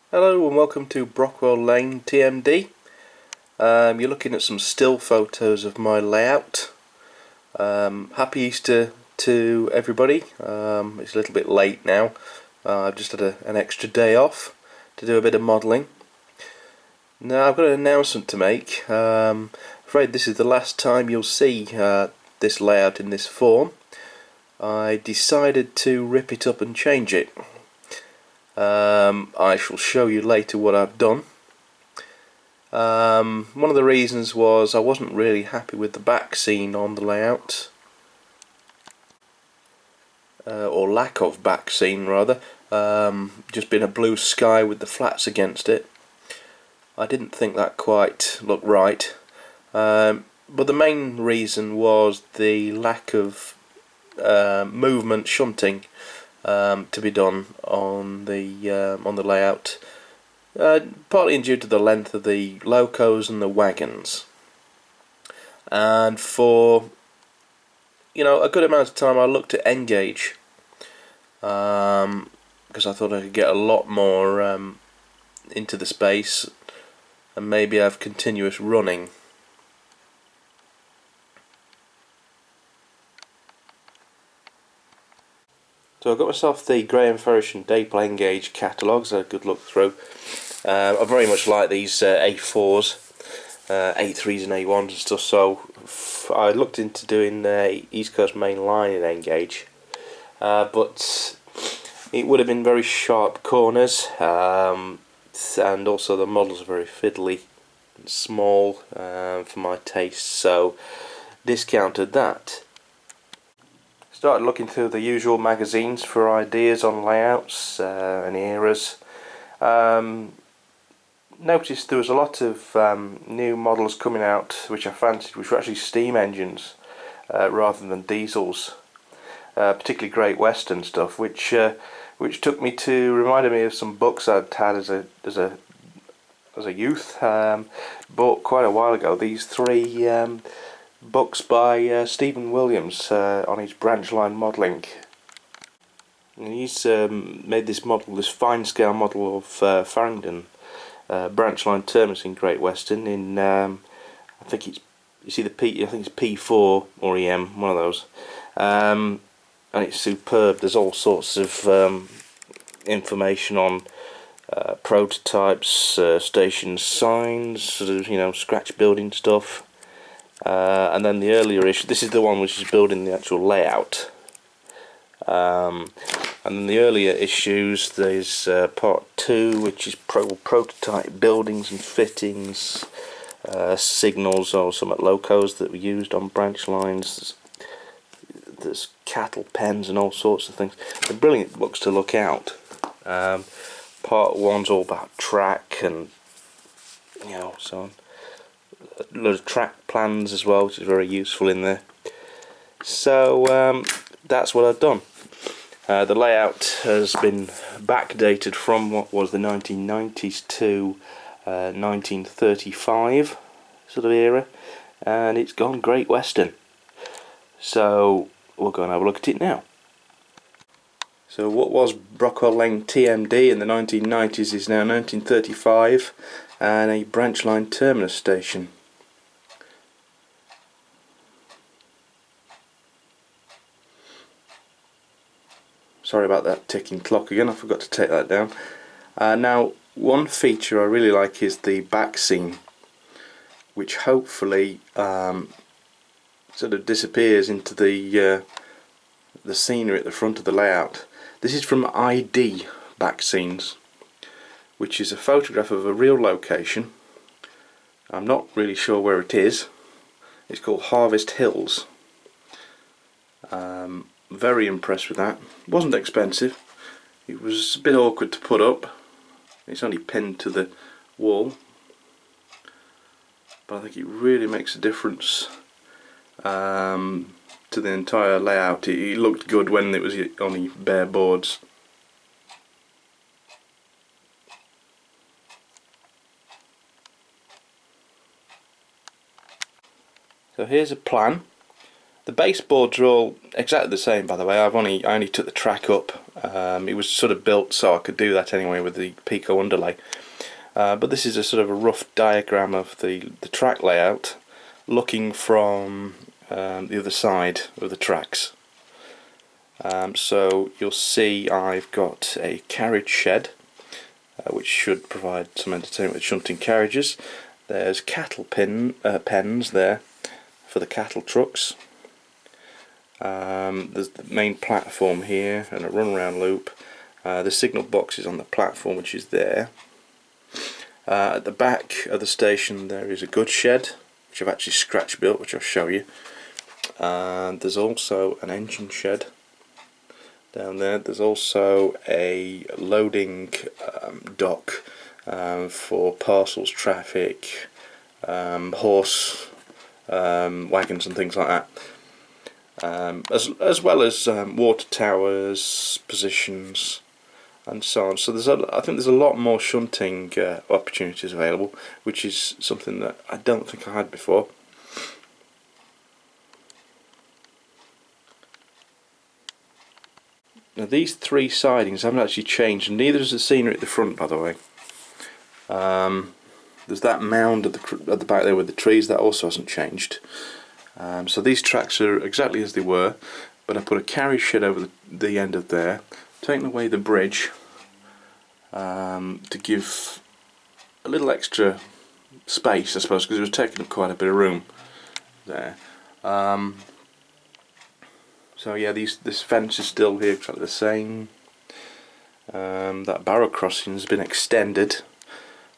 Hello and welcome to Brockwell Lane TMD. You're looking at some still photos of my layout. Happy Easter to everybody. It's a little bit late now. I've just had an extra day off to do a bit of modelling. Now I've got an announcement to make. I'm afraid this is the last time you'll see this layout in this form. I decided to rip it up and change it. I shall show you later what I've done. One of the reasons was I wasn't really happy with the back scene on the layout, or lack of back scene rather, just being a blue sky with the flats against it. I didn't think that quite looked right, but the main reason was the lack of movement shunting to be done on the layout, partly due to the length of the locos and the wagons. And for a good amount of time I looked at Engage, because I thought I could get a lot more into the space and maybe have continuous running. So I got myself the Graham Farish and Dapel Engage catalogues. I had a good look through. I very much like these A4s, A3s and A1s and stuff, so I looked into doing East Coast Main Line in Engage, but it would have been very sharp corners, and also the models are very fiddly and small for my taste, so discounted that. Started looking through the usual magazines for ideas on layouts and eras. Noticed there was a lot of new models coming out which I fancied, which were actually steam engines rather than diesels, particularly Great Western stuff, which reminded me of some books I'd had as a youth. Bought quite a while ago these three books by Stephen Williams on his branch line modelling. And he's made this fine scale model of Farringdon branch line terminus in Great Western in I think it's P4 or EM, one of those, and it's superb. There's all sorts of information on prototypes, station signs, sort of scratch building stuff. And then the earlier issue, this is the one which is building the actual layout. And then the earlier issues, there's part 2, which is prototype buildings and fittings, signals or some locos that were used on branch lines. There's cattle pens and all sorts of things. They're brilliant books to look out. Part 1's all about track and so on. A lot of track plans as well, which is very useful in there. So that's what I've done. The layout has been backdated from what was the 1990s to 1935 sort of era, and it's gone Great Western. So we'll go and have a look at it now. So what was Brockwell Lane TMD in the 1990s is now 1935 and a branch line terminus station. Sorry about that ticking clock again, I forgot to take that down. Now, one feature I really like is the back scene, which hopefully sort of disappears into the scenery at the front of the layout. This is from ID Back Scenes, which is a photograph of a real location. I'm not really sure where it is. It's called Harvest Hills. Very impressed with that. It wasn't expensive. It was a bit awkward to put up. It's only pinned to the wall, but I think it really makes a difference to the entire layout. It looked good when it was only bare boards. So here's a plan. The baseboards are all exactly the same, by the way. I only took the track up It was sort of built so I could do that anyway with the Pico underlay. But this is a sort of a rough diagram of the track layout, looking from the other side of the tracks. So you'll see I've got a carriage shed, which should provide some entertainment with shunting carriages. There's cattle pens there for the cattle trucks. There's the main platform here and a runaround loop. The signal box is on the platform, which is there. At the back of the station there is a goods shed, which I've actually scratch built, which I'll show you. And there's also an engine shed down there. There's also a loading dock for parcels, traffic, horse wagons and things like that. As well as water towers, positions, and so on. So I think there's a lot more shunting opportunities available, which is something that I don't think I had before. Now these three sidings haven't actually changed, and neither is the scenery at the front, by the way. There's that mound at the back there with the trees, that also hasn't changed. So these tracks are exactly as they were, but I put a carriage shed over the end of there, taking away the bridge to give a little extra space, I suppose, because it was taking up quite a bit of room there. So yeah, this fence is still here, exactly the same. That barrow crossing has been extended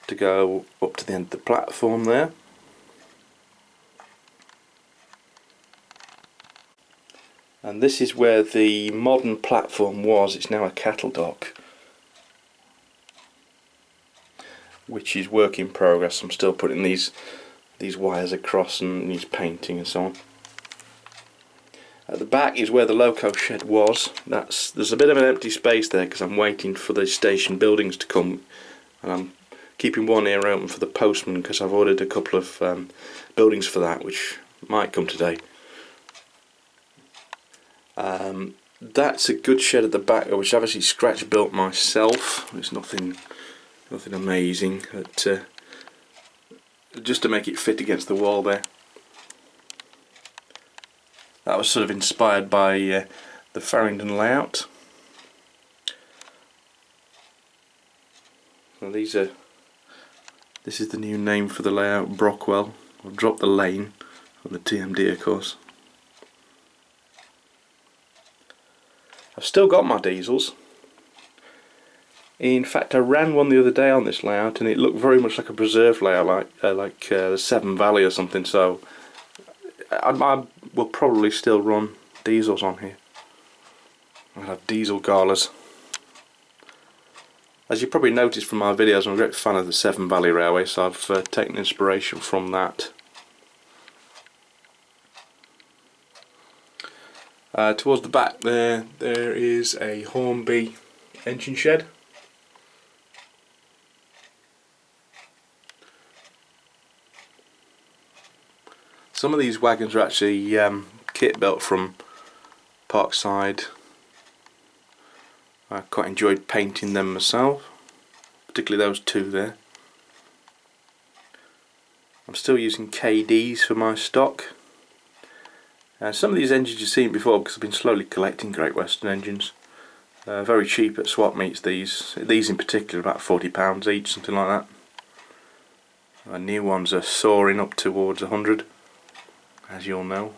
to go up to the end of the platform there. And this is where the modern platform was. It's now a cattle dock, which is work in progress. I'm still putting these wires across and these painting and so on. At the back is where the loco shed was. There's a bit of an empty space there because I'm waiting for the station buildings to come, and I'm keeping one ear open for the postman because I've ordered a couple of buildings for that, which might come today. That's a good shed at the back, which I've actually scratch built myself. It's nothing amazing, but just to make it fit against the wall there. That was sort of inspired by the Farringdon layout. So this is the new name for the layout, Brockwell. I've dropped the lane on the TMD, of course. I've still got my diesels. In fact, I ran one the other day on this layout, and it looked very much like a preserve layout, like the Severn Valley or something. So I will probably still run diesels on here. I'll have diesel galas. As you probably noticed from my videos, I'm a great fan of the Severn Valley Railway, so I've taken inspiration from that. Towards the back there is a Hornby engine shed. Some of these wagons are actually kit built from Parkside. I quite enjoyed painting them myself, particularly those two there. I'm still using KDs for my stock. Some of these engines you've seen before because I've been slowly collecting Great Western engines. Very cheap at swap meets these. These in particular are about £40 each, something like that. New ones are soaring up towards 100, as you'll know.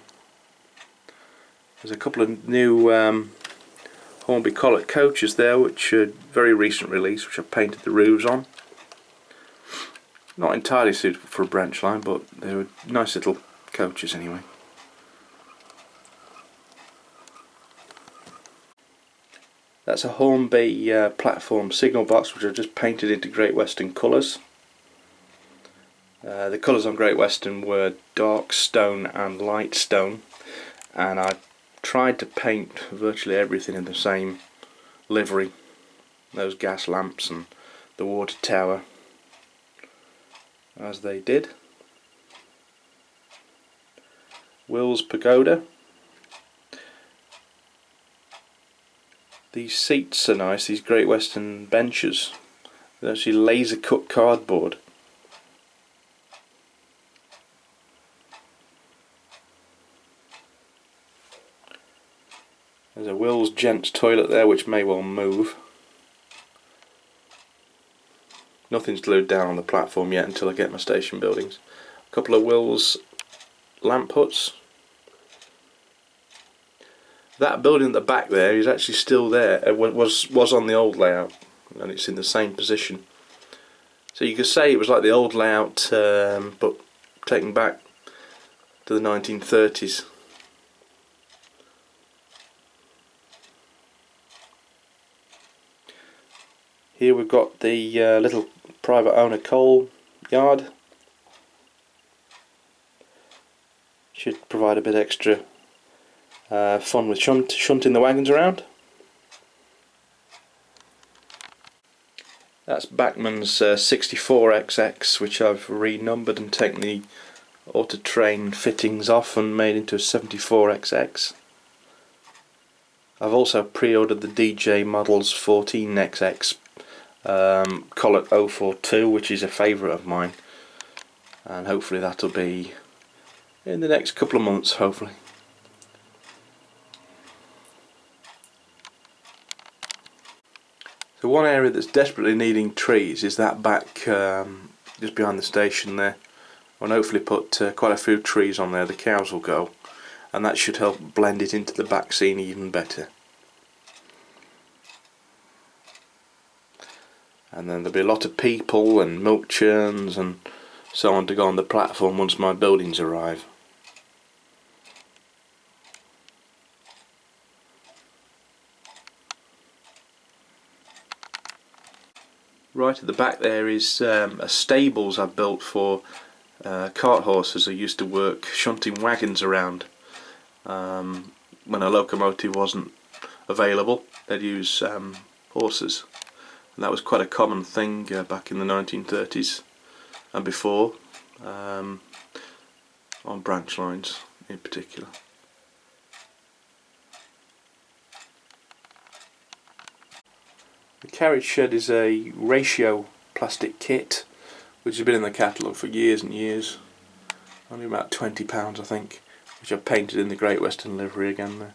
There's a couple of new Hornby Collet coaches there, which are very recent release, which I've painted the roofs on. Not entirely suitable for a branch line, but they were nice little coaches anyway. That's a Hornby platform signal box, which I've just painted into Great Western colours. The colours on Great Western were dark stone and light stone, and I tried to paint virtually everything in the same livery. Those gas lamps and the water tower, as they did. Will's Pagoda. These seats are nice, these Great Western benches. They're actually laser cut cardboard. There's a Will's Gents toilet there which may well move. Nothing's glued down on the platform yet until I get my station buildings. A couple of Will's lamp huts. That building at the back there is actually still there. It was on the old layout, and it's in the same position. So you could say it was like the old layout, but taken back to the 1930s. Here we've got the little private owner coal yard. Should provide a bit extra fun with shunting the wagons around. That's Bachmann's 64XX, which I've renumbered and taken the auto train fittings off and made into a 74XX. I've also pre-ordered the DJ Models 14XX Collet 042, which is a favourite of mine, and hopefully that'll be in the next couple of months, hopefully. So one area that's desperately needing trees is that back just behind the station there. I'll hopefully put quite a few trees on there. The cows will go, and that should help blend it into the back scene even better. And then there'll be a lot of people and milk churns and so on to go on the platform once my buildings arrive. Right at the back there is a stables I've built for cart horses who used to work shunting wagons around. When a locomotive wasn't available, they'd use horses. And that was quite a common thing back in the 1930s and before, on branch lines in particular. The Carriage Shed is a ratio plastic kit which has been in the catalogue for years and years. Only about £20 I think, which I've painted in the Great Western livery again there.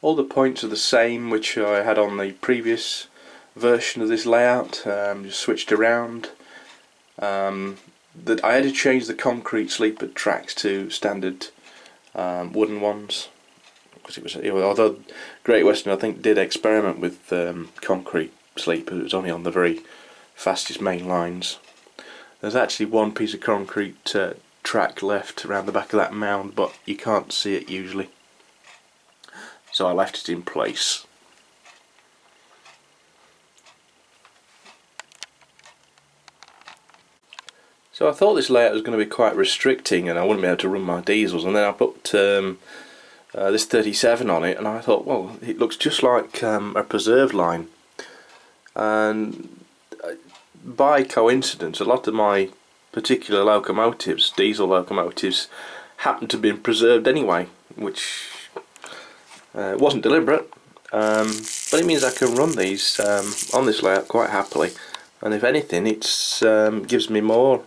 All the points are the same which I had on the previous version of this layout, just switched around. I had to change the concrete sleeper tracks to standard wooden ones, because it was, although Great Western I think did experiment with concrete sleeper, it was only on the very fastest main lines. There's actually one piece of concrete track left around the back of that mound, but you can't see it usually, so I left it in place. So I thought this layout was going to be quite restricting and I wouldn't be able to run my diesels, and then I put this 37 on it and I thought, well, it looks just like a preserved line, and by coincidence a lot of my particular locomotives, diesel locomotives, happen to be preserved anyway, which wasn't deliberate, but it means I can run these on this layout quite happily, and if anything it's gives me more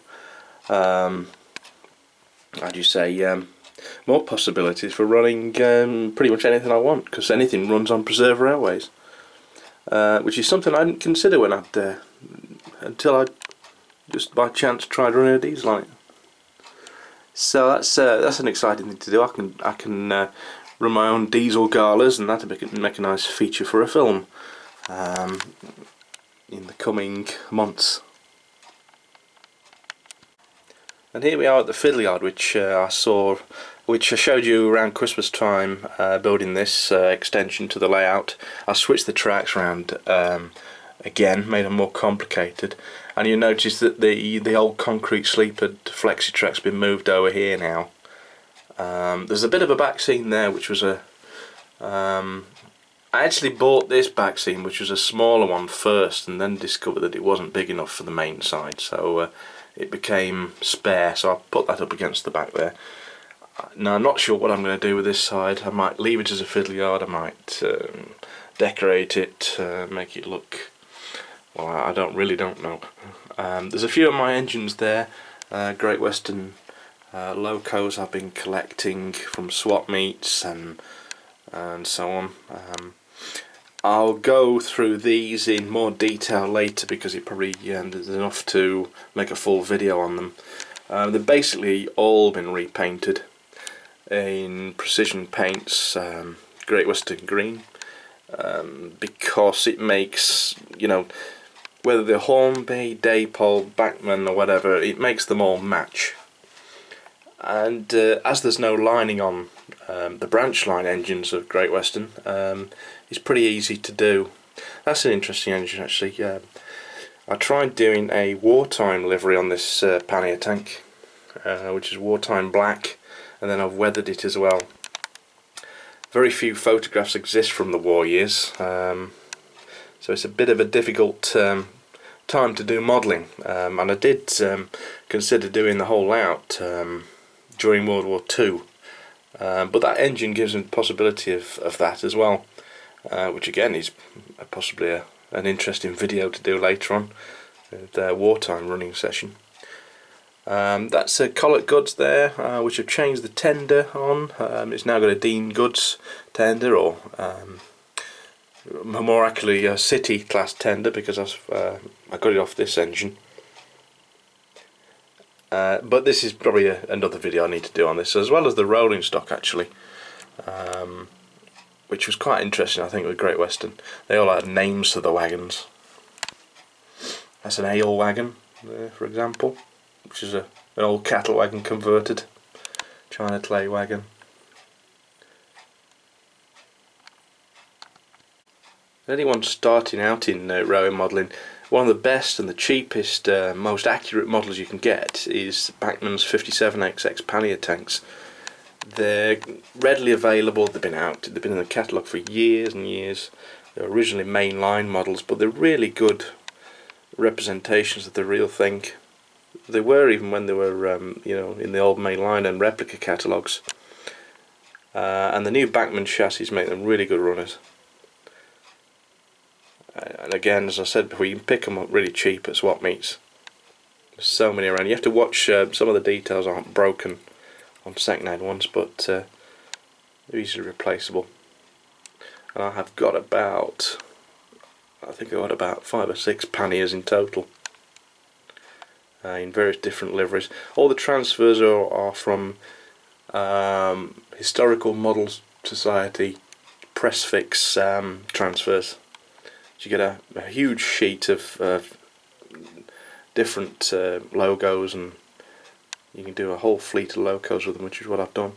more possibilities for running pretty much anything I want, because anything runs on preserved railways, which is something I didn't consider when until I just by chance tried running a diesel on it. So that's an exciting thing to do. I can run my own diesel galas, and that'll make a nice feature for a film in the coming months. And here we are at the Fiddle Yard, which I showed you around Christmas time, building this extension to the layout. I switched the tracks around again, made them more complicated, and you notice that the old concrete sleepered flexi track's been moved over here now. There's a bit of a back scene there, which was I actually bought this back scene, which was a smaller one first, and then discovered that it wasn't big enough for the main side, so it became spare, so I put that up against the back there. Now I'm not sure what I'm going to do with this side. I might leave it as a fiddle yard, I might decorate it, make it look, well, I don't know. There's a few of my engines there, Great Western locos I've been collecting from swap meets and so on. I'll go through these in more detail later because it probably there's enough to make a full video on them. They've basically all been repainted in precision paints, Great Western green, because it makes, you know, whether they're Hornby, Daypole, Bachmann or whatever, it makes them all match. And as there's no lining on the branch line engines of Great Western, it's pretty easy to do. That's an interesting engine actually. I tried doing a wartime livery on this pannier tank, which is wartime black, and then I've weathered it as well. Very few photographs exist from the war years, so it's a bit of a difficult time to do modelling, and I did consider doing the whole layout during World War II, but that engine gives me the possibility of that as well, which again is possibly an interesting video to do later on, the wartime running session. That's a Collett Goods there, which have changed the tender on. It's now got a Dean Goods tender, or more accurately a City class tender, because I got it off this engine. But this is probably another video I need to do on this, as well as the rolling stock actually, which was quite interesting I think with Great Western. They all had names to the wagons. That's an ale wagon there, for example, which is an old cattle wagon converted, China clay wagon. Anyone starting out in rowing modelling, one of the best and the cheapest, most accurate models you can get is Bachmann's 57XX pannier tanks. They're readily available, they've been in the catalogue for years and years. They were originally mainline models, but they're really good representations of the real thing. They were even when they were you know, in the old mainline and replica catalogues. And the new Bachmann chassis make them really good runners. And again, as I said before, you can pick them up really cheap at swap meets. There's so many around. You have to watch, some of the details aren't broken on second-hand ones, but they're easily replaceable. And I have got about, I think I've got about 5 or 6 panniers in total, in various different liveries. All the transfers are from Historical Models Society press fix transfers. So you get a huge sheet of different logos, and you can do a whole fleet of locos with them, which is what I've done.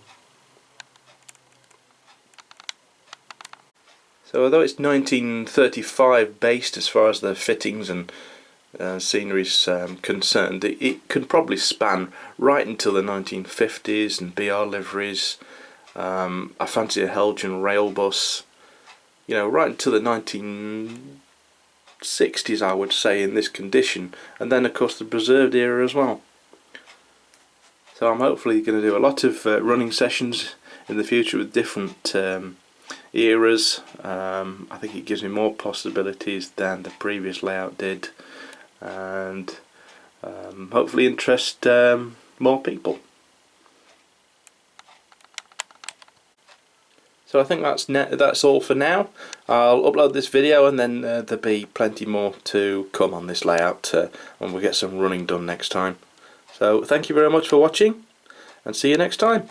So although it's 1935 based as far as the fittings and scenery is concerned, it can probably span right until the 1950s and BR liveries. I fancy a Helgen rail bus, you know, right until the 1960s I would say, in this condition, and then of course the preserved era as well. So I'm hopefully going to do a lot of running sessions in the future with different eras. I think it gives me more possibilities than the previous layout did, and hopefully interest more people. So I think that's all for now. I'll upload this video, and then there'll be plenty more to come on this layout, and we'll get some running done next time. So thank you very much for watching, and see you next time.